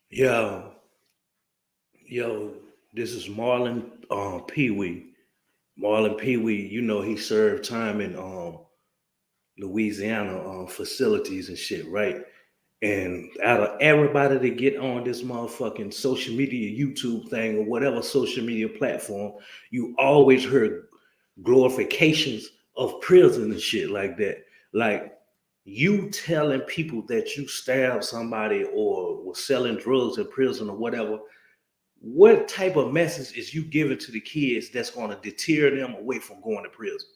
Yo, yo, this is Marlon PeeWee. Marlon PeeWee, you know he served time in Louisiana facilities and shit, right? And out of everybody to get on this motherfucking social media, YouTube thing, or whatever social media platform, you always heard glorifications of prison and shit like that. Like you telling people that you stabbed somebody or was selling drugs in prison or whatever, what type of message is you giving to the kids that's going to deter them away from going to prison?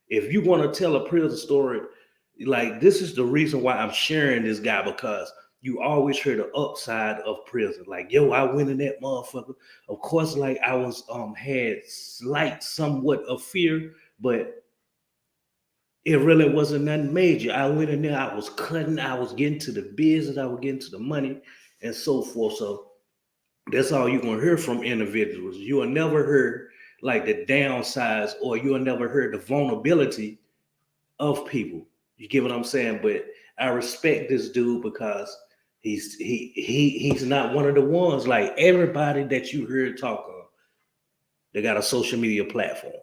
If you want to tell a prison story, like this is the reason why I'm sharing this guy because you always hear the upside of prison. Like, yo, I went in that motherfucker. Of course, like I was had slight somewhat of fear, but it really wasn't nothing major. I went in there, I was cutting, I was getting to the business, I was getting to the money and so forth. So that's all you're gonna hear from individuals. You will never hear like the downsides, or you'll never hear the vulnerability of people. You get what I'm saying? But I respect this dude because he's not one of the ones like everybody that you hear talk of. They got a social media platform,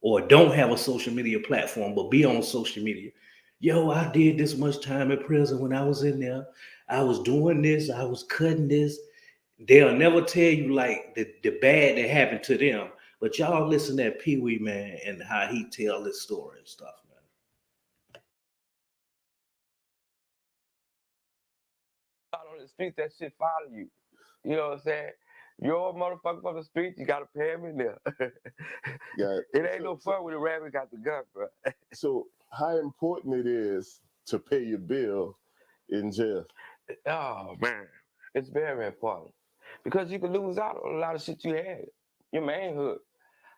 or don't have a social media platform, but be on social media. Yo, I did this much time in prison when I was in there. I was doing this, I was cutting this. They'll never tell you like the bad that happened to them. But y'all listen to that Pee Wee man and how he tell this story and stuff, man. Out on the streets, that shit follow you. You know what I'm saying? You're a motherfucker from the streets, you gotta pay him in there. Yeah. It ain't no fun when the rabbit got the gun, bro. So how important it is to pay your bill in jail? Oh man, it's very important because you can lose out on a lot of shit you had. Your manhood.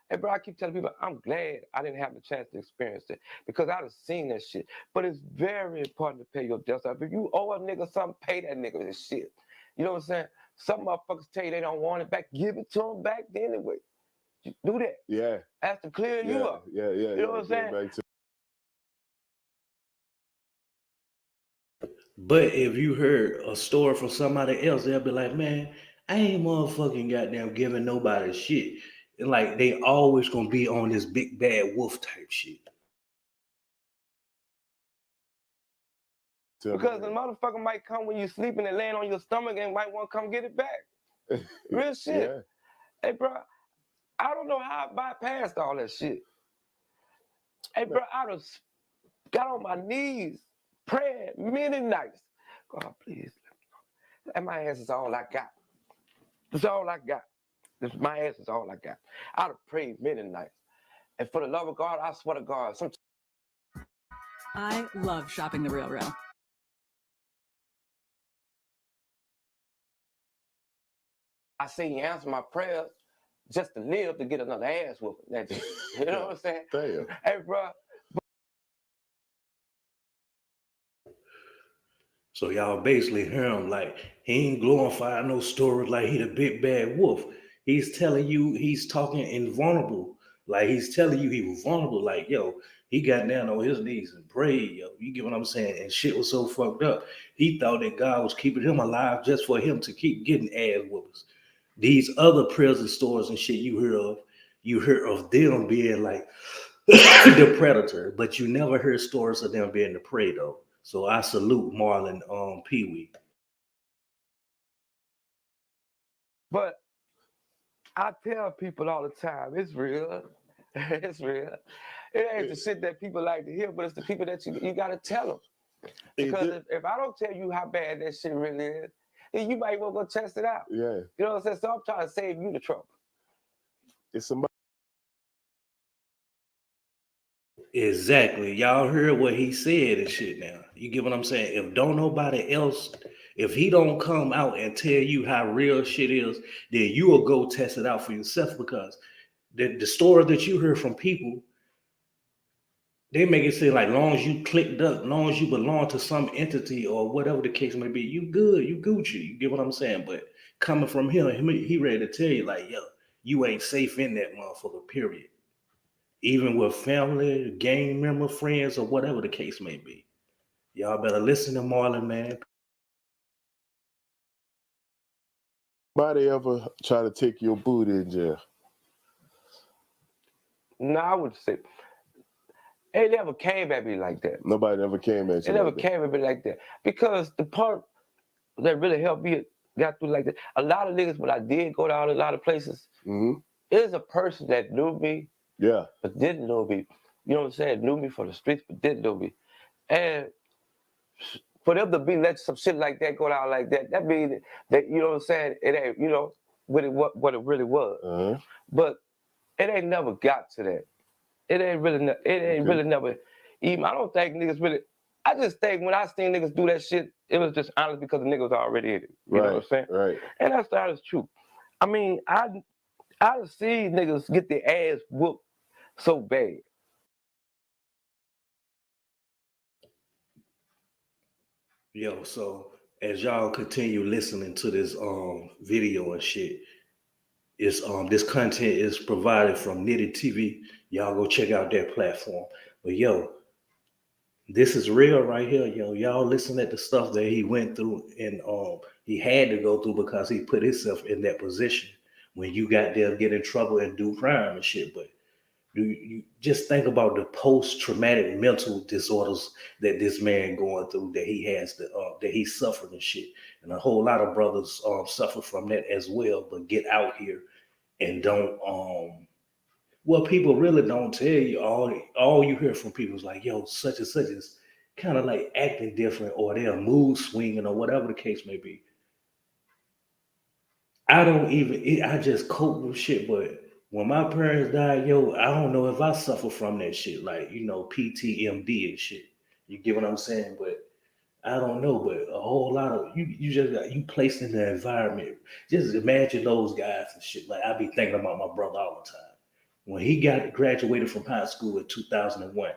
Hey, bro, I keep telling people I'm glad I didn't have the chance to experience it because I'd have seen that shit. But it's very important to pay your debts. If you owe a nigga something, pay that nigga this shit. You know what I'm saying? Some motherfuckers tell you they don't want it back, give it to them back anyway. You do that. Yeah, That's to clear you yeah, up. yeah, yeah, You know yeah. what I'm Get saying? back to But if you heard a story from somebody else, they'll be like, man, I ain't motherfucking goddamn giving nobody shit. And like they always gonna be on this big bad wolf type shit. tell me Because the motherfucker might come when you sleeping and laying on your stomach and might want to come get it back. that. Real shit. Yeah. Hey, bro, I don't know how I bypassed all that shit. Hey, Man, bro, I done got on my knees praying many nights. God, please. And my ass is all I got. That's all I got. My ass is all I got. I'd have prayed many nights. And for the love of God, I swear to God, sometimes I love shopping the Real Real. I say He answer my prayers just to live to get another ass whooping. That's it. You know what I'm saying? Damn. Hey, bro, So y'all basically hear him like he ain't glorifying no stories like he the big bad wolf. He's telling you he's talking invulnerable. Like he's telling you he was vulnerable. Like, yo, he got down on his knees and prayed, yo. You get what I'm saying? And shit was so fucked up. He thought that God was keeping him alive just for him to keep getting ass whoopers. These other prison stories and shit you hear of them being like the predator, but you never heard stories of them being the prey though. So I salute Marlon PeeWee. but I tell people all the time, it's real. It's real. It ain't the shit that people like to hear, but it's the people that you got to tell them. Because if I don't tell you how bad that shit really is, then you might want to go test it out. Yeah. You know what I'm saying? So I'm trying to save you the trouble. It's somebody. Exactly. Y'all heard what he said and shit now. You get what I'm saying? If don't nobody else, if he don't come out and tell you how real shit is, then you will go test it out for yourself because the story that you hear from people, they make it seem like long as you clicked up, long as you belong to some entity or whatever the case may be, you good, you Gucci. You get what I'm saying? But coming from him, he ready to tell you like, yo, you ain't safe in that motherfucker, period. Even with family, gang member, friends, or whatever the case may be. Y'all better listen to Marlon, man. anybody ever try to take your booty in jail? No, I would say it never came at me like that. Nobody ever came at you. It never like that. came at me like that. Because the part that really helped me got through like that. A lot of niggas, when I did go down a lot of places, is a person that knew me, Yeah. but didn't know me. You know what I'm saying? Knew me from the streets, but didn't know me. And for them to be let some shit like that go down like that, that means that, you know what I'm saying, it ain't, you know, what it really was. But it ain't never got to that. It ain't really never even, I don't think niggas really, I just think when I seen niggas do that shit, it was just honest because the niggas was already in it. You know what I'm saying? Right. And that's the honest truth. I mean, I see niggas get their ass whooped so bad. Yo, so as y'all continue listening to this video and shit, it's this content is provided from Nitty TV. Y'all go check out that platform. But yo, this is real right here, yo. Y'all listen at the stuff that he went through and he had to go through because he put himself in that position when you got there get in trouble and do crime and shit. But you just think about the post-traumatic mental disorders that this man going through, that he has that he's suffering and shit. And a whole lot of brothers suffer from that as well, but get out here and don't well, people really don't tell you. All you hear from people is like, yo, such and such is kind of like acting different, or they're mood swinging, or whatever the case may be. I just cope with shit. But when my parents died, yo, I don't know if I suffer from that shit, like, you know, PTMD and shit. You get what I'm saying? But I don't know. But a whole lot of you just got you placed in the environment. Just imagine those guys and shit. Like, I be thinking about my brother all the time. When he got graduated from high school in 2001,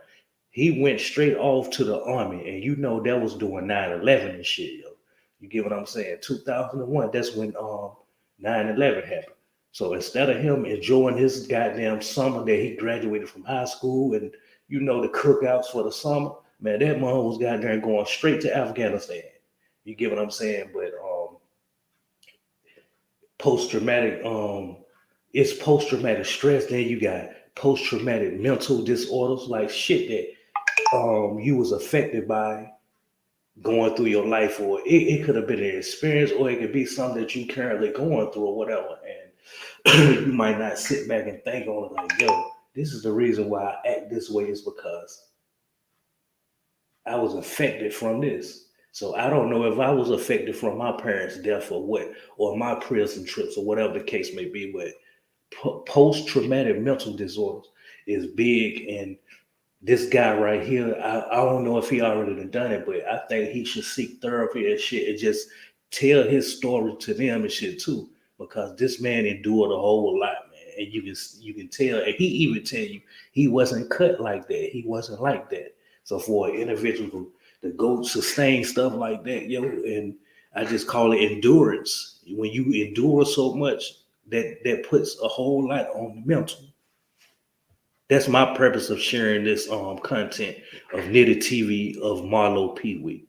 he went straight off to the army, and you know that was doing 9/11 and shit, yo. You get what I'm saying? 2001, that's when 9/11 happened. So instead of him enjoying his goddamn summer that he graduated from high school and, you know, the cookouts for the summer, man, that mom was goddamn going straight to Afghanistan. You get what I'm saying? But post-traumatic it's post-traumatic stress. Then you got post-traumatic mental disorders, like shit that you was affected by going through your life, or it could have been an experience, or it could be something that you currently going through or whatever. And you might not sit back and think on it like, yo, this is the reason why I act this way, is because I was affected from this. So I don't know if I was affected from my parents' death or what, or my prison trips or whatever the case may be. But post-traumatic mental disorders is big, and this guy right here, I don't know if he already done it, but I think he should seek therapy and shit and just tell his story to them and shit too, because this man endured a whole lot, man. And you can tell, and he even tell you he wasn't cut like that. He wasn't like that. So for an individual to go sustain stuff like that, yo, and I just call it endurance. When you endure so much, that puts a whole lot on the mental. That's my purpose of sharing this content of Nitty TV of Marlo PeeWee.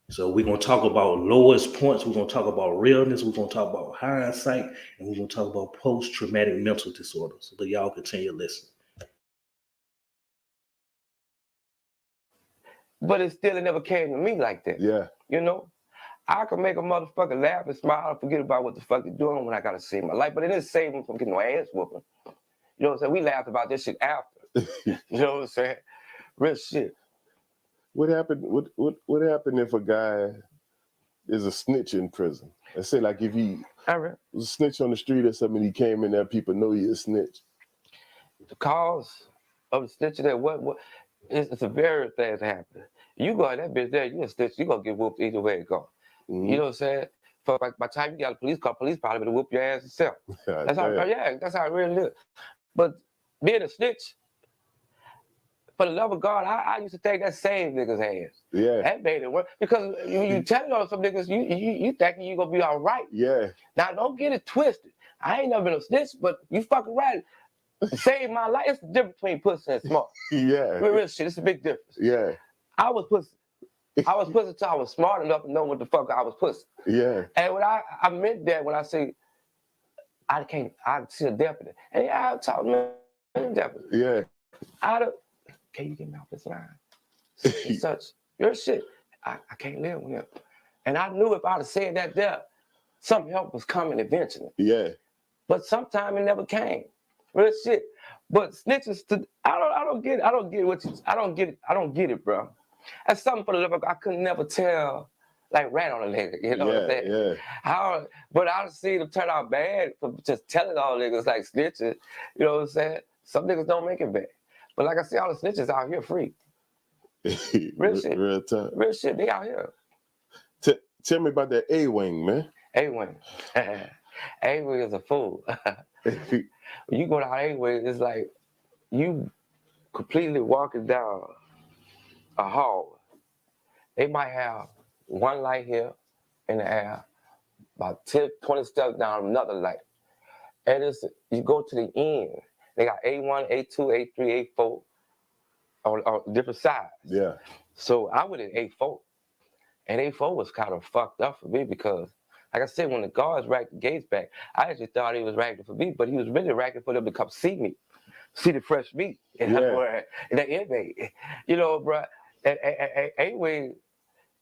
So we're gonna talk about lowest points, we're gonna talk about realness, we're gonna talk about hindsight, and we're gonna talk about post-traumatic mental disorders. But y'all continue listening. But it never came to me like that. Yeah. You know? I can make a motherfucker laugh and smile and forget about what the fuck they're doing when I gotta save my life. But it didn't save me from getting no ass whooping. You know what I'm saying? We laughed about this shit after. You know what I'm saying? Real shit. What happened? What happened if a guy is a snitch in prison? Let's say, like, if he was a snitch on the street or something, he came in there, people know he a snitch. The cause of the snitching, that what it's a very things happen. You go in that bitch there, you a snitch, you gonna get whooped either way it go. Mm-hmm. You know what I'm saying? For by the time you got a police car, police probably gonna whoop your ass yourself. That's how it really is. But being a snitch, for the love of God, I used to think that saved niggas' ass. Yeah. That made it work. Because you telling on some niggas, you thinking you gonna be all right. Yeah. Now don't get it twisted. I ain't never been a snitch, but you fucking right. Saved my life. It's the difference between pussy and smart. Yeah. Real shit. It's a big difference. Yeah. I was pussy. I was pussy till I was smart enough to know what the fuck I was pussy. Yeah. And when I meant that when I say I see a deputy. And yeah, I talk to the deputy. Yeah. Can you get me off this line? Such your shit. I can't live with him. And I knew if I'd have said that there, some help was coming eventually. Yeah. But sometimes it never came. Real shit. But snitches, I don't get it, bro. That's something for the level I could never tell, like rat on a nigga, you know what I'm saying? Yeah. But I see them turn out bad for just telling all niggas like snitches, you know what I'm saying? Some niggas don't make it bad. But like I see all the snitches out here free. Real shit. Real time. Real shit, they out here. Tell me about that A-Wing, man. A-Wing. A-Wing is a fool. When you go down A-Wing, it's like you completely walking down a hall. They might have one light here in the air, about 10, 20 steps down another light. And you go to the end. They got A1, A2, A3, A4 on different sides. Yeah. So I went in A4. And A4 was kind of fucked up for me because, like I said, when the guards racked the gates back, I actually thought he was racking for me, but he was really racking for them to come see me, see the fresh meat in the inmate. You know, bro, anyway,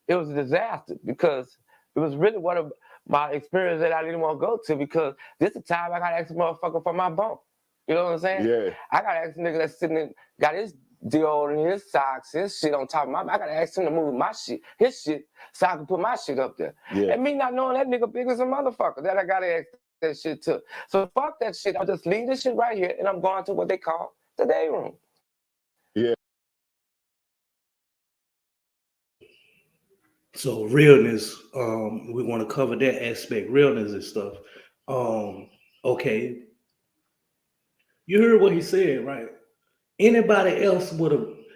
it was a disaster because it was really one of my experiences that I didn't want to go to because this is the time I got to ask a motherfucker for my bump. You know what I'm saying? Yeah. I got to ask a nigga that's sitting in, got his deodorant, his socks, his shit on top of I got to ask him to move my shit, his shit, so I can put my shit up there. Yeah. And me not knowing that nigga big as a motherfucker, that I got to ask that shit too. So fuck that shit. I'll just leave this shit right here and I'm going to what they call the day room. Yeah. So realness, we want to cover that aspect, realness and stuff. Okay. You heard what he said, right? Anybody else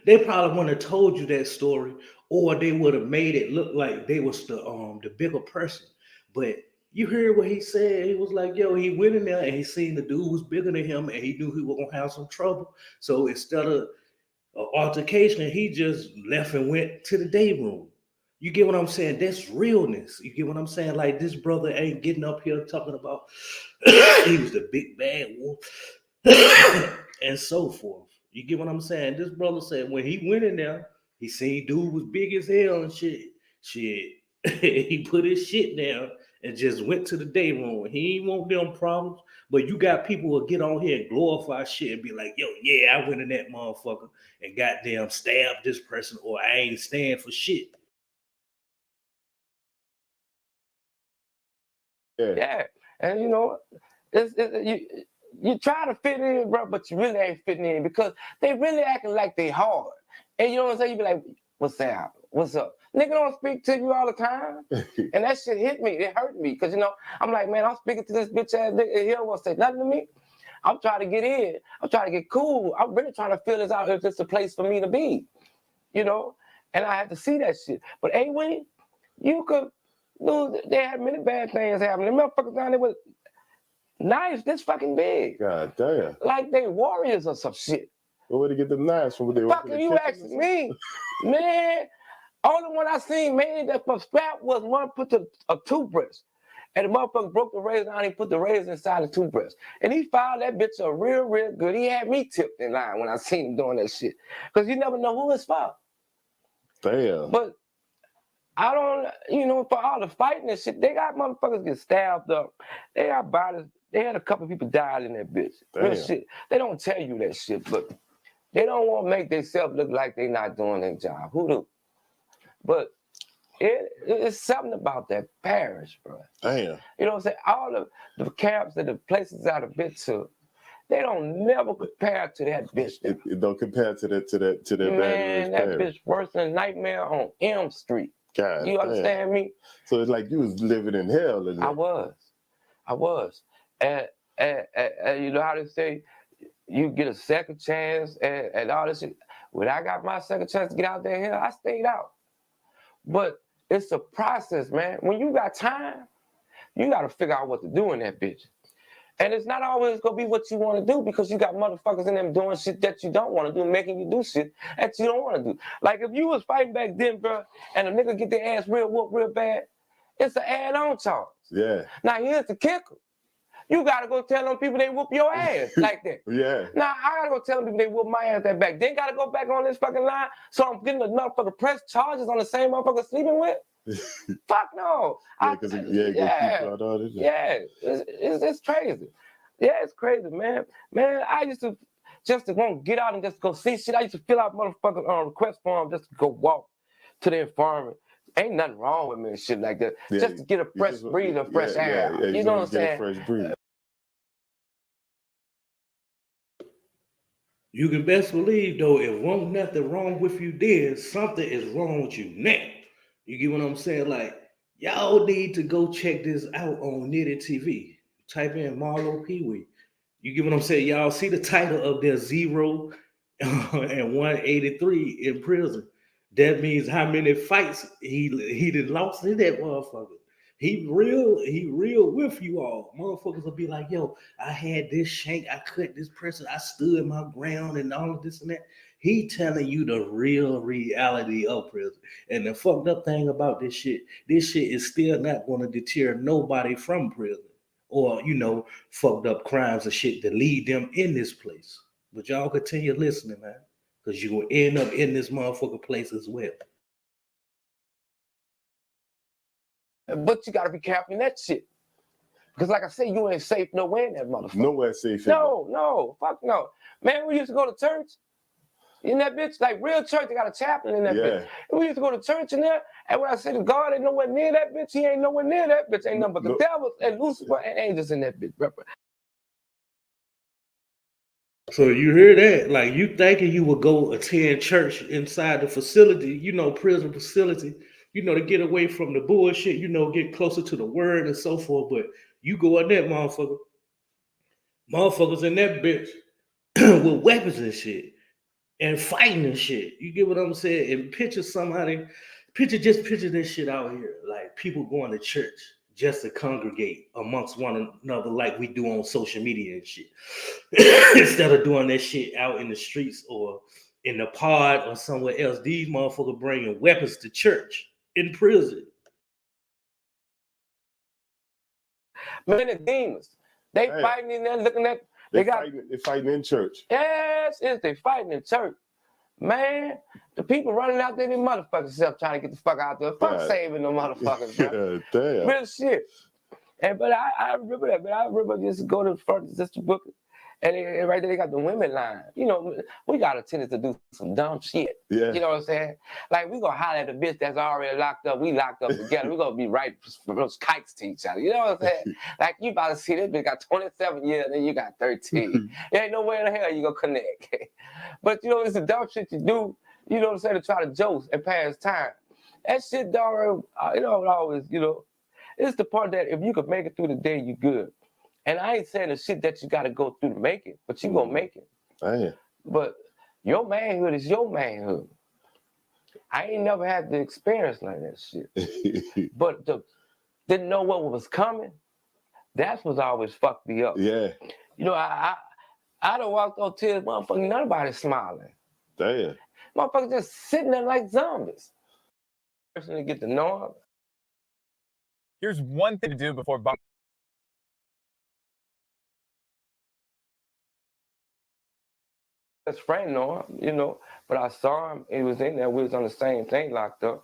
they probably wouldn't have told you that story, or they would have made it look like they was the bigger person. But you heard what he said. He was like, yo, he went in there and he seen the dude was bigger than him and he knew he was gonna have some trouble. So instead of altercation, he just left and went to the day room. You get what I'm saying? That's realness. You get what I'm saying? Like this brother ain't getting up here talking about he was the big bad wolf and so forth. You get what I'm saying? This brother said when he went in there, he seen dude was big as hell and shit. He put his shit down and just went to the day room. He ain't want them problems. But you got people who get on here and glorify shit and be like, yo, yeah, I went in that motherfucker and goddamn stabbed this person, or I ain't stand for shit. Yeah. And you know, you try to fit in, bro, but you really ain't fitting in because they really acting like they hard. And you know what I'm saying? You be like, what's up? What's up? Nigga don't speak to you all the time. And that shit hit me. It hurt me. Because, you know, I'm like, man, I'm speaking to this bitch ass nigga. He don't want to say nothing to me. I'm trying to get in. I'm trying to get cool. I'm really trying to feel this out if it's a place for me to be. You know? And I had to see that shit. But anyway, you could, dude, they had many bad things happening. The motherfuckers down there with knives this fucking big. God damn. Like they warriors or some shit. Where would they get them knives from? Fucking you asking me, man. Only one I seen made that for scrap was one put a toothbrush. And the motherfucker broke the razor down, he put the razor inside the toothbrush. And he filed that bitch up real good. He had me tipped in line when I seen him doing that shit. Because you never know who it's for. Damn. But I don't, you know, for all the fighting and shit, they got motherfuckers get stabbed up. They got bodies. They had a couple of people died in that bitch. Real shit. They don't tell you that shit, but they don't want to make themselves look like they not doing their job. Who do? But it's something about that parish, bro. Damn. You know what I'm saying? All the camps and the places I've been to, they don't never compare to that bitch. It don't compare to that man, that bitch worse than a nightmare on Elm Street. God, you understand me? So it's like you was living in hell. I was. And you know how they say, you get a second chance and all this shit. When I got my second chance to get out there, I stayed out. But it's a process, man. When you got time, you got to figure out what to do in that bitch. And it's not always gonna be what you want to do, because you got motherfuckers in them doing shit that you don't want to do, making you do shit that you don't want to do. Like if you was fighting back then, bro, and a nigga get their ass real whooped real bad, it's an add-on charge. Yeah. Now here's the kicker. You gotta go tell them people they whoop your ass like that. Yeah. Now I gotta go tell them people they whoop my ass that back. They gotta go back on this fucking line, so I'm getting the motherfucker press charges on the same motherfucker sleeping with? Fuck no. It's crazy. Yeah, it's crazy, man. Man, I used to just to want to get out and just go see shit. I used to fill out motherfucking request form just to go walk to the infirmary. Ain't nothing wrong with me and shit like that. Yeah, just to get a fresh breathe of fresh air. Yeah, you know what I'm saying? Fresh breeze. You can best believe though, if wasn't nothing wrong with you then, something is wrong with you now. You get what I'm saying? Like, y'all need to go check this out on Nitty TV. Type in Marlon PeeWee. You get what I'm saying? Y'all see the title of their 0 and 183 in prison. That means how many fights he did lost in that motherfucker. He real with you all. Motherfuckers will be like, yo, I had this shank, I cut this person, I stood my ground and all of this and that. He telling you the real reality of prison. And the fucked up thing about this shit is still not going to deter nobody from prison or, fucked up crimes or shit that lead them in this place. But y'all continue listening, man, because you will end up in this motherfucker place as well. But you gotta be careful in that shit. Because like I said, you ain't safe nowhere in that motherfucker. Nowhere safe. No, fuck no. Man, we used to go to church in that bitch, like real church, they got a chaplain in that bitch. And we used to go to church in there, and when I say to God ain't nowhere near that bitch, he ain't nowhere near that bitch. Ain't nothing but the devil and Lucifer and angels in that bitch. So you hear that? Like, you thinking you would go attend church inside the facility, prison facility, to get away from the bullshit, get closer to the word and so forth. But you go in that motherfuckers in that bitch with weapons and shit and fighting and shit. You get what I'm saying? And picture this shit out here. Like people going to church just to congregate amongst one another like we do on social media and shit. Instead of doing that shit out in the streets or in the pod or somewhere else, these motherfuckers bringing weapons to church in prison. Man, the demons. They fighting in there looking at... They're fighting in church. Yes, they fighting in church. Man, the people running out there, they motherfuckers self trying to get the fuck out there. Fuck saving the motherfuckers, bro. Damn. Real shit. But I remember that, but I remember just go to the front just to book it. And right there, they got the women line. We got a tendency to do some dumb shit. Yeah. You know what I'm saying? Like, we gonna holler at the bitch that's already locked up. We locked up together. We gonna be right for those kites to each other. You know what I'm saying? Like, you about to see this bitch got 27 years and you got 13. There ain't no way in the hell you gonna connect. But, it's the dumb shit you do, you know what I'm saying, to try to joke and pass time. That shit, dog, always, it's the part that if you could make it through the day, you good. And I ain't saying the shit that you got to go through to make it, but you gonna make it. Damn. But your manhood is your manhood. I ain't never had the experience like that shit. But didn't know what was coming. That's what's always fucked me up. Yeah. I done walked on tears, motherfucking nobody smiling. Damn. Motherfuckers just sitting there like zombies. Person to get to know them. Here's one thing to do before best friend know him, but I saw him. He was in there. We was on the same thing, locked up.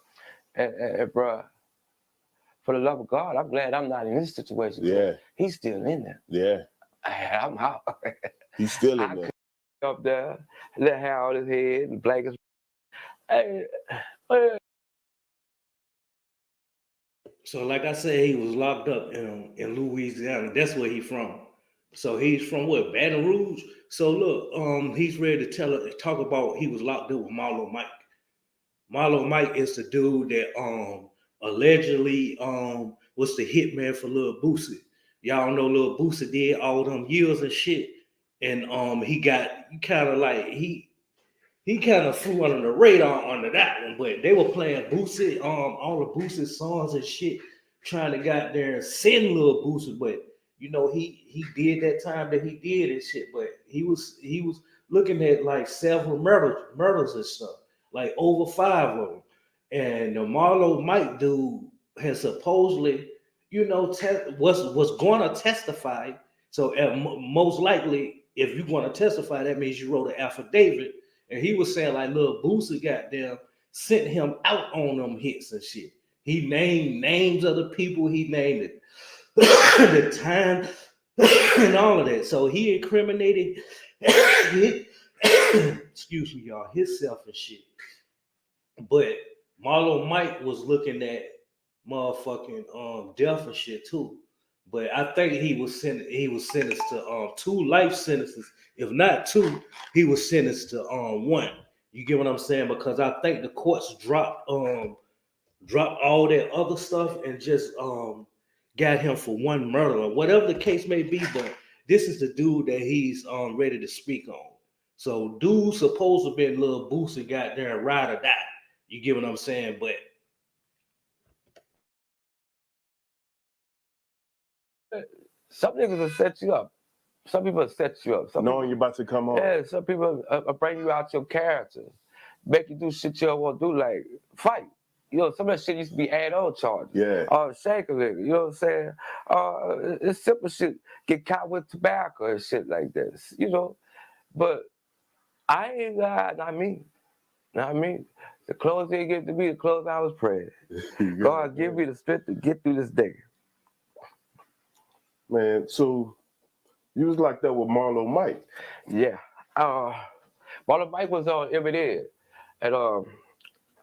And bruh, for the love of God, I'm glad I'm not in this situation. Yeah. He's still in there. Yeah. I'm out. He's still in there. Up there, little hair on his head, and black as. So, like I said, he was locked up in Louisiana. That's where he's from. So he's from what, Baton Rouge? So look, he's ready to talk about he was locked up with Marlon Mike. Marlon Mike is the dude that allegedly was the hitman for Lil Boosie. Y'all know Lil Boosie did all them years and shit. And he got kind of like he kind of flew under the radar under that one, but they were playing Boosie, all the Boosie songs and shit, trying to get there and send Lil Boosie, but you know, he did that time that he did and shit, but he was looking at like several murders and stuff, like over 5 of them. And the Marlo Mike dude has supposedly, you know, was going to testify. So most likely, if you're going to testify, that means you wrote an affidavit. And he was saying like, little Boosie goddamn sent him out on them hits and shit. He named names of the people. He named it the time and all of that. So he incriminated, excuse me, y'all, himself and shit. But Marlon Mike was looking at motherfucking death and shit too. But I think he was sentenced to 2 life sentences. If not 2, he was sentenced to 1. You get what I'm saying? Because I think the courts dropped all that other stuff and just got him for 1 murder or whatever the case may be. But this is the dude that he's ready to speak on. So dude supposed to have been little Boosie got there and ride or die. You get what I'm saying? But some niggas will set you up. Some people will set you up. Knowing you're about to come home. Yeah, some people bring you out your character, make you do shit you don't want to do, like fight. You know, some of that shit used to be add-on charges. Yeah. Shake a nigga, you know what I'm saying? It's simple shit. Get caught with tobacco and shit like this, you know? But I ain't not me. Not me. The clothes they give to me, the clothes I was praying. God give me the strength to get through this day. Man, so you was like that with Marlo Mike. Yeah. Marlon Mike was on every and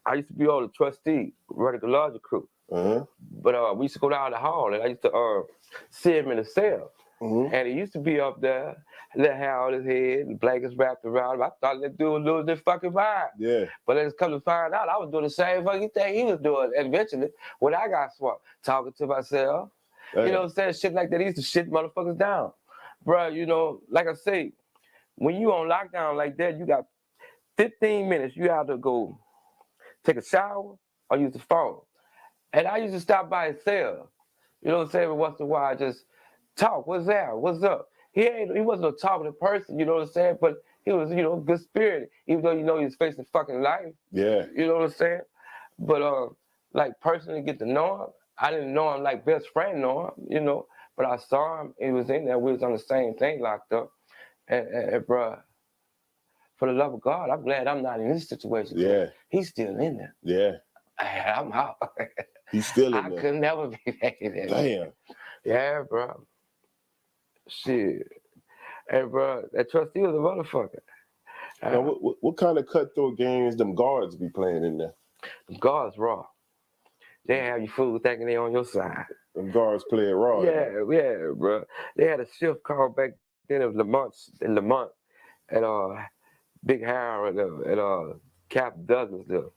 I used to be on the trustee, running the larger crew. Uh-huh. But we used to go down the hall, and I used to see him in the cell. Mm-hmm. And he used to be up there, little hair on his head, and blankets wrapped around him. I thought that dude was losing his fucking mind. Yeah. But then come to find out, I was doing the same fucking thing he was doing. And eventually, when I got swamped, talking to myself, you know what I'm saying? Shit like that, he used to shit motherfuckers down. Bruh, you know, like I say, when you on lockdown like that, you got 15 minutes, you have to go take a shower or use the phone. And I used to stop by his cell. You know what I'm saying? But once in a while, just talk. What's that? What's up? He wasn't a talkative person, you know what I'm saying? But he was, you know, good spirit, even though, you know, he was facing fucking life. Yeah. You know what I'm saying? But, like, personally get to know him, I didn't know him like best friend know him, you know, but I saw him. He was in there. We was on the same thing locked up. And bruh, for the love of God, I'm glad I'm not in this situation. Yeah. He's still in there. Yeah. I'm out. He's still in there. I could never be making that. Damn. Yeah, bro. Shit. Hey, bro, that trustee was a motherfucker. Now, what kind of cutthroat games them guards be playing in there? The guards raw. They have you fool thinking they on your side. Them guards play it raw. Yeah, bro. They had a shift called back then of Lamont and Big Harold and Cap Douglas. Them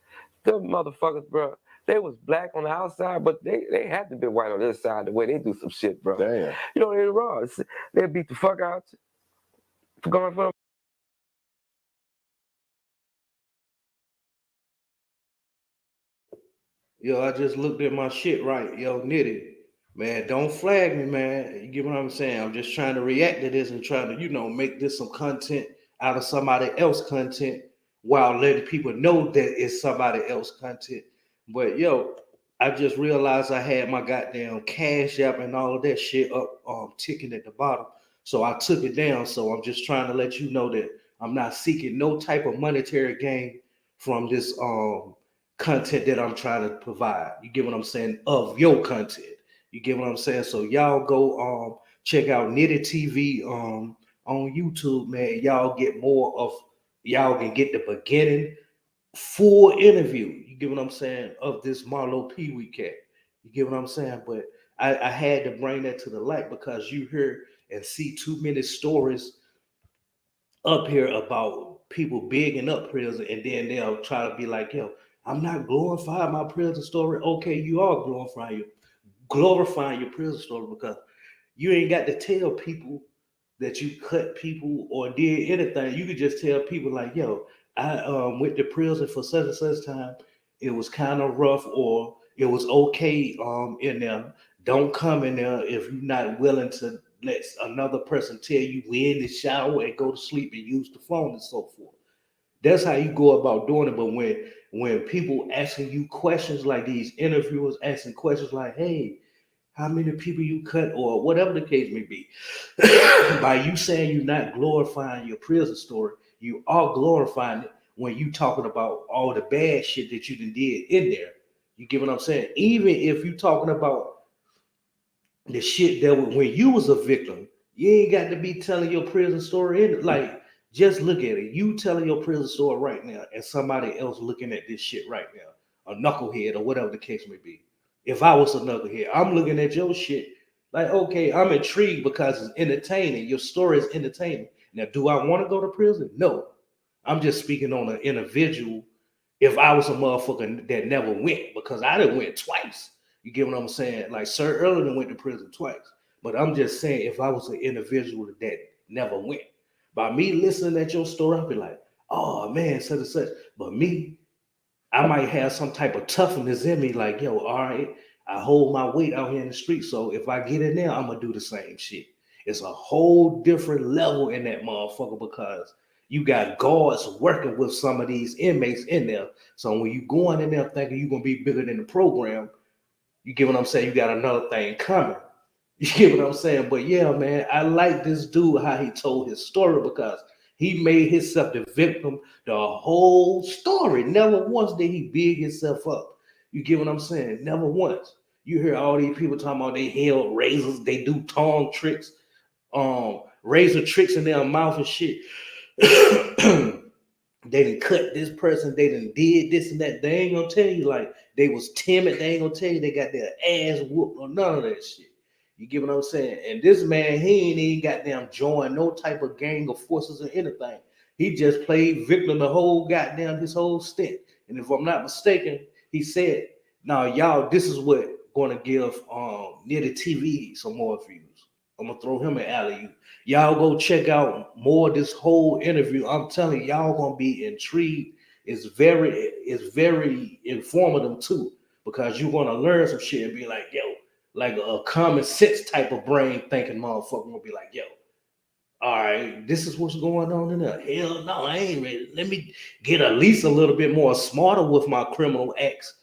motherfuckers, bro. They was black on the outside, but they had to be white on the inside the way they do some shit, bro. Damn. You know, they raw. They beat the fuck out you for going for them. Yo, I just looked at my shit right. Yo, Nitty. Man, don't flag me, man. You get what I'm saying? I'm just trying to react to this and try to, you know, make this some content out of somebody else's content while letting people know that it's somebody else's content. But yo, I just realized I had my goddamn Cash App and all of that shit up ticking at the bottom. So I took it down. So I'm just trying to let you know that I'm not seeking no type of monetary gain from this content that I'm trying to provide. You get what I'm saying? Of your content. You get what I'm saying? So y'all go check out Nitty TV on YouTube, man. Y'all get more of, y'all can get the beginning full interview. You get what I'm saying? Of this Marlo PeeWee cat. You get what I'm saying? But I had to bring that to the light because you hear and see too many stories up here about people bigging up prison, and then they'll try to be like, yo, I'm not glorifying my prison story. Okay, you are glorifying your prison story because you ain't got to tell people that you cut people or did anything. You could just tell people like, yo, I went to prison for such and such time. It was kind of rough, or it was okay in there. Don't come in there if you're not willing to let another person tell you when to shower and go to sleep and use the phone and so forth. That's how you go about doing it. But when people asking you questions like these interviewers asking questions like, hey, how many people you cut or whatever the case may be, by you saying you're not glorifying your prison story, you are glorifying it when you talking about all the bad shit that you done did in there. You get what I'm saying? Even if you talking about the shit that when you was a victim, you ain't got to be telling your prison story in it. Like, just look at it. You telling your prison story right now, and somebody else looking at this shit right now, a knucklehead or whatever the case may be. If I was a knucklehead, I'm looking at your shit like, okay, I'm intrigued because it's entertaining. Your story is entertaining. Now, do I want to go to prison? No. I'm just speaking on an individual. If I was a motherfucker that never went, because I done went twice. You get what I'm saying? Like Sir Erling went to prison twice. But I'm just saying, if I was an individual that never went, by me listening at your story, I'd be like, oh man, such and such. But me, I might have some type of toughness in me, like, yo, all right, I hold my weight out here in the street. So if I get in there, I'm gonna do the same shit. It's a whole different level in that motherfucker because you got guards working with some of these inmates in there. So when you going in there thinking you're gonna be bigger than the program, you get what I'm saying? You got another thing coming. You get what I'm saying? But yeah, man, I like this dude, how he told his story because he made himself the victim the whole story. Never once did he big himself up. You get what I'm saying? Never once. You hear all these people talking about they held razors, they do tongue tricks, razor tricks in their mouth and shit. They done cut this person, they done did this and that. They ain't gonna tell you like they was timid. They ain't gonna tell you they got their ass whooped or none of that shit. You get what I'm saying? And this man, he ain't even goddamn joined no type of gang of forces or anything. He just played victim the whole goddamn his whole stint. And if I'm not mistaken, he said, "Now y'all, this is what gonna give near the TV some more views." I'm gonna throw him an alley. Y'all go check out more of this whole interview. I'm telling you, y'all gonna be intrigued. It's very informative too, because you're gonna learn some shit and be like, yo, like a common sense type of brain thinking motherfucker will be like, yo, all right, this is what's going on in there. Hell no, I ain't ready. Let me get at least a little bit more smarter with my criminal acts.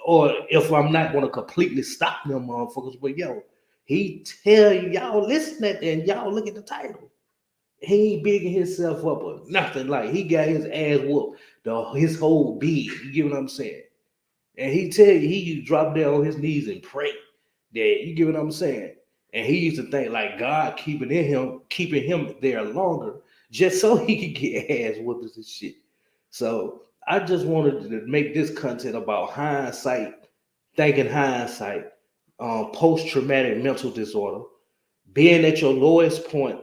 Or if I'm not gonna completely stop them motherfuckers, but yo, he tell you, y'all listen at that and y'all look at the title. He ain't bigging himself up or nothing. Like he got his ass whooped his whole being. You get what I'm saying? And he tell you he drop down on his knees and pray. That you get what I'm saying? And he used to think like God keeping him there longer just so he could get ass whoopers and shit. So I just wanted to make this content about hindsight, thinking hindsight, post-traumatic mental disorder, being at your lowest point,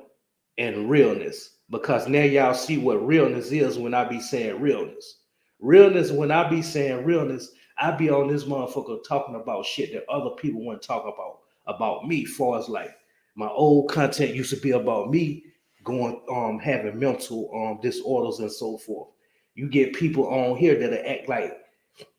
and realness. Because now y'all see what realness is when I be saying realness. Realness, when I be saying realness, I be on this motherfucker talking about shit that other people want to talk about me. Far as like my old content used to be about me going having mental disorders and so forth. You get people on here that act like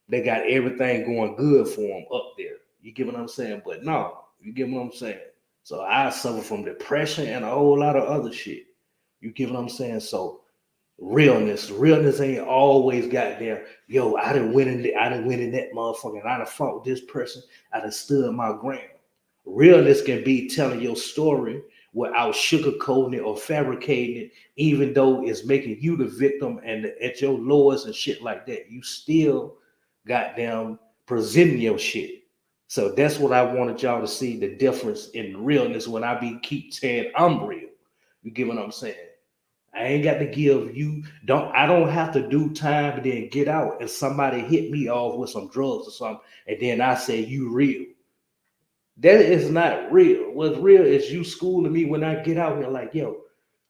they got everything going good for them up there. You get what I'm saying? But no, you get what I'm saying? So I suffer from depression and a whole lot of other shit. You get what I'm saying? So realness ain't always got there. Yo, I done went in that motherfucker and I done fought with this person. I done stood my ground. Realness can be telling your story without sugarcoating it or fabricating it, even though it's making you the victim and at your lowest and shit like that. You still goddamn presenting your shit. So that's what I wanted y'all to see, the difference in realness when I keep saying I'm real. You get what I'm saying? I ain't got to give you I don't have to do time and then get out and somebody hit me off with some drugs or something and then I say you real. That is not real. What's real is you schooling me when I get out here like, yo,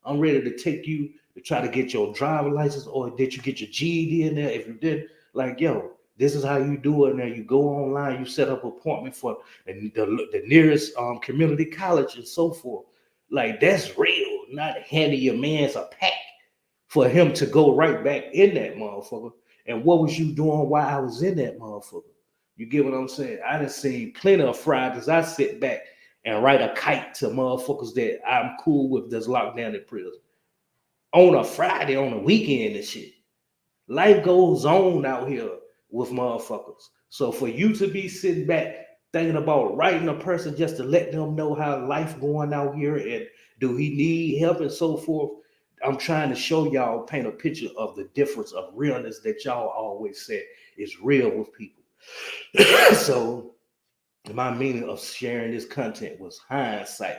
I'm ready to take you to try to get your driver license, or did you get your GED in there? If you did, like, yo, this is how you do it. Now you go online, you set up an appointment for the nearest community college and so forth. Like, that's real, not handing your man's a pack for him to go right back in that motherfucker. And what was you doing while I was in that motherfucker? You get what I'm saying? I done seen plenty of Fridays. I sit back and write a kite to motherfuckers that I'm cool with that's locked down in prison on a Friday, on a weekend and shit. Life goes on out here with motherfuckers. So for you to be sitting back thinking about writing a person just to let them know how life going out here and do he need help and so forth, I'm trying to show y'all, paint a picture of the difference of realness that y'all always said is real with people. So my meaning of sharing this content was hindsight.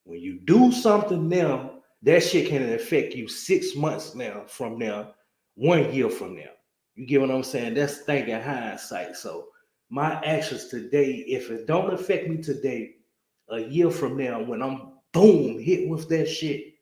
When you do something now, that shit can affect you 6 months now from now, 1 year from now. You get what I'm saying? That's thinking hindsight. So my actions today, if it don't affect me today, a year from now, when I'm boom hit with that shit,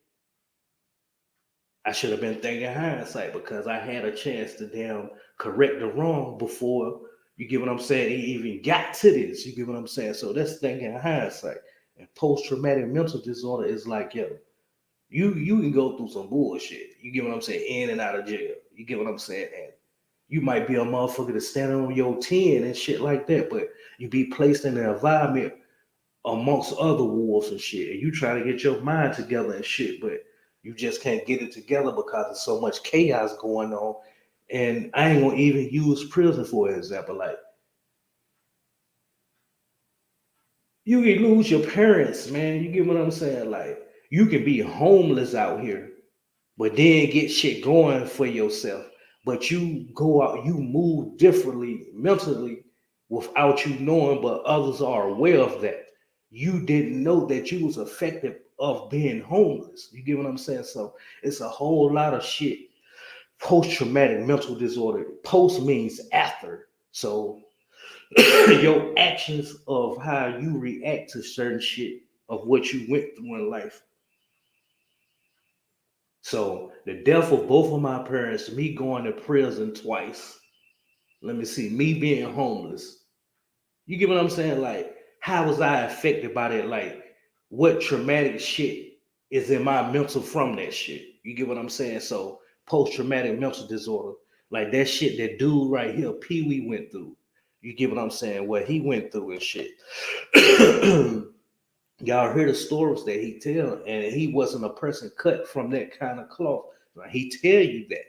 I should have been thinking hindsight because I had a chance to damn correct the wrong before, you get what I'm saying, it even got to this. You get what I'm saying? So that's thinking hindsight. And post-traumatic mental disorder is like, yo, you can go through some bullshit. You get what I'm saying? In and out of jail. You get what I'm saying? And you might be a motherfucker that's standing on your 10 and shit like that, but you be placed in an environment amongst other wolves and shit. And you try to get your mind together and shit, but you just can't get it together because there's so much chaos going on. And I ain't gonna even use prison for example. Like, you can lose your parents, man. You get what I'm saying? Like, you can be homeless out here, but then get shit going for yourself. But you go out, you move differently mentally without you knowing, but others are aware of that. You didn't know that you was affected of being homeless. You get what I'm saying? So it's a whole lot of shit. Post-traumatic mental disorder. Post means after. So your actions of how you react to certain shit of what you went through in life. So the death of both of my parents, me going to prison twice, let me see, me being homeless. You get what I'm saying? Like, how was I affected by that? Like, what traumatic shit is in my mental from that shit? You get what I'm saying? So post-traumatic mental disorder, like that shit that dude right here, PeeWee went through. You get what I'm saying? What he went through and shit. Y'all hear the stories that he tell, and he wasn't a person cut from that kind of cloth. Like, he tell you that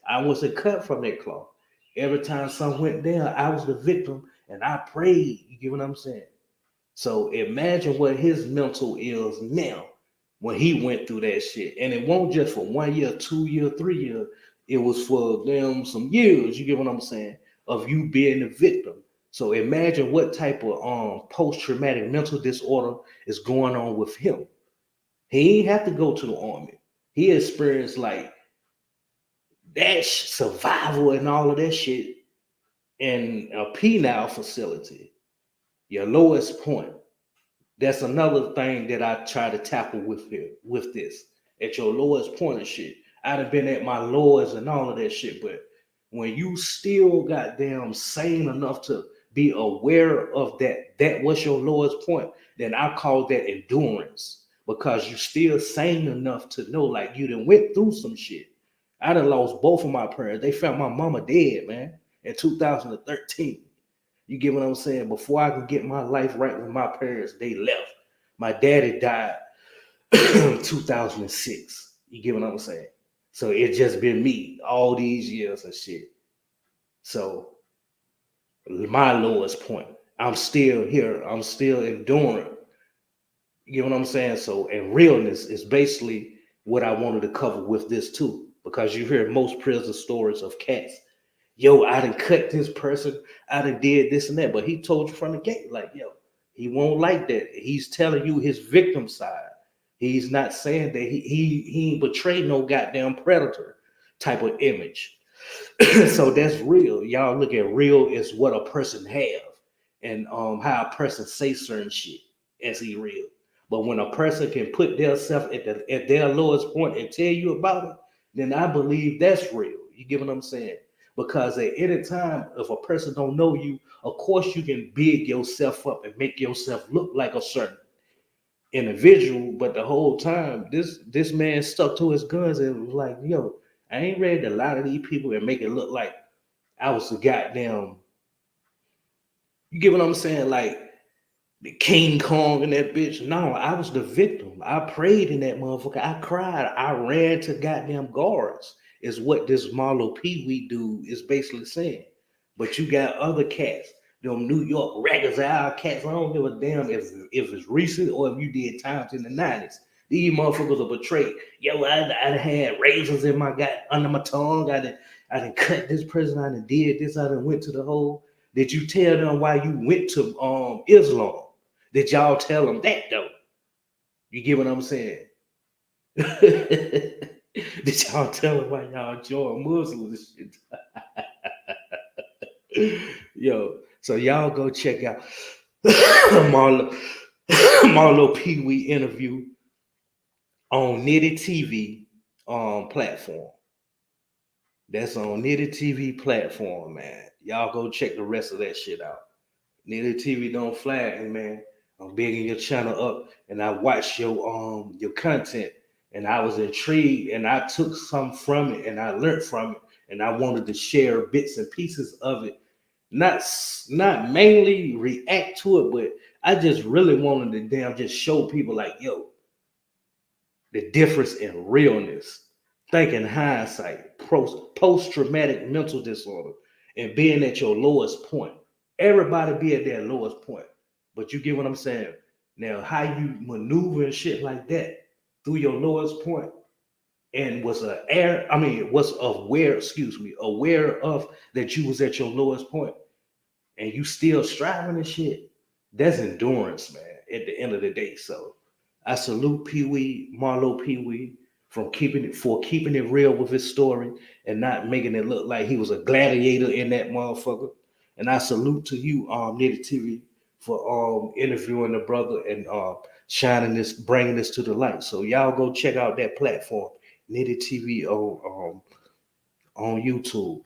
I wasn't cut from that cloth. Every time something went down, I was the victim, and I prayed. You get what I'm saying? So imagine what his mental is now when he went through that shit, and it won't just for 1 year, 2 year, 3 year. It was for them some years. You get what I'm saying? Of you being the victim. So imagine what type of post-traumatic mental disorder is going on with him. He ain't have to go to the army. He experienced like that survival and all of that shit in a penal facility. Your lowest point. That's another thing that I try to tackle with here, with this. At your lowest point of shit. I'd have been at my lowest and all of that shit, but when you still goddamn sane enough to be aware of that was your lowest point, then I call that endurance because you still sane enough to know like you done went through some shit. I done lost both of my parents. They found my mama dead, man, in 2013. You get what I'm saying? Before I could get my life right with my parents, they left. My daddy died in 2006. You get what I'm saying? So it's just been me all these years and shit. So my lowest point, I'm still here. I'm still enduring. You get what I'm saying? So, and realness is basically what I wanted to cover with this too, because you hear most prison stories of cats. Yo, I done cut this person, I done did this and that, but he told you from the gate, like, yo, he won't like that. He's telling you his victim side. He's not saying that he ain't betrayed no goddamn predator type of image. So that's real. Y'all look at real as what a person have and how a person say certain shit as he real. But when a person can put their self at their lowest point and tell you about it, then I believe that's real. You get what I'm saying? Because at any time, if a person don't know you, of course you can big yourself up and make yourself look like a certain individual. But the whole time, this man stuck to his guns and was like, yo, I ain't ready to lie to these people and make it look like I was a goddamn. You get what I'm saying? Like the King Kong and that bitch. No, I was the victim. I prayed in that motherfucker. I cried. I ran to goddamn guards. Is what this Marlo PeeWee dude is basically saying. But you got other cats, them New York Raggers Owl cats. I don't give a damn if it's recent or if you did times in the 90s. These motherfuckers are betrayed. Yo, I had razors in my under my tongue. I done cut this person. I done did this. I done went to the hole. Did you tell them why you went to Islam? Did y'all tell them that though? You get what I'm saying? Did y'all tell them why y'all join Muslims and shit? Yo, so y'all go check out Marlo PeeWee interview on Nitty TV platform. That's on Nitty TV platform, man. Y'all go check the rest of that shit out. Nitty TV don't flag, man. I'm bigging your channel up, and I watched your content, and I was intrigued, and I took some from it, and I learned from it, and I wanted to share bits and pieces of it. Not mainly react to it, but I just really wanted to damn just show people like, yo, the difference in realness, thinking hindsight, post-traumatic mental disorder, and being at your lowest point. Everybody be at their lowest point. But you get what I'm saying? Now, how you maneuver and shit like that through your lowest point and was aware of that you was at your lowest point and you still striving and shit. That's endurance, man, at the end of the day. So I salute PeeWee, Marlo PeeWee, keeping it real with his story and not making it look like he was a gladiator in that motherfucker. And I salute to you, Nitty TV, for interviewing the brother and bringing this to the light. So y'all go check out that platform, Nitty TV on YouTube.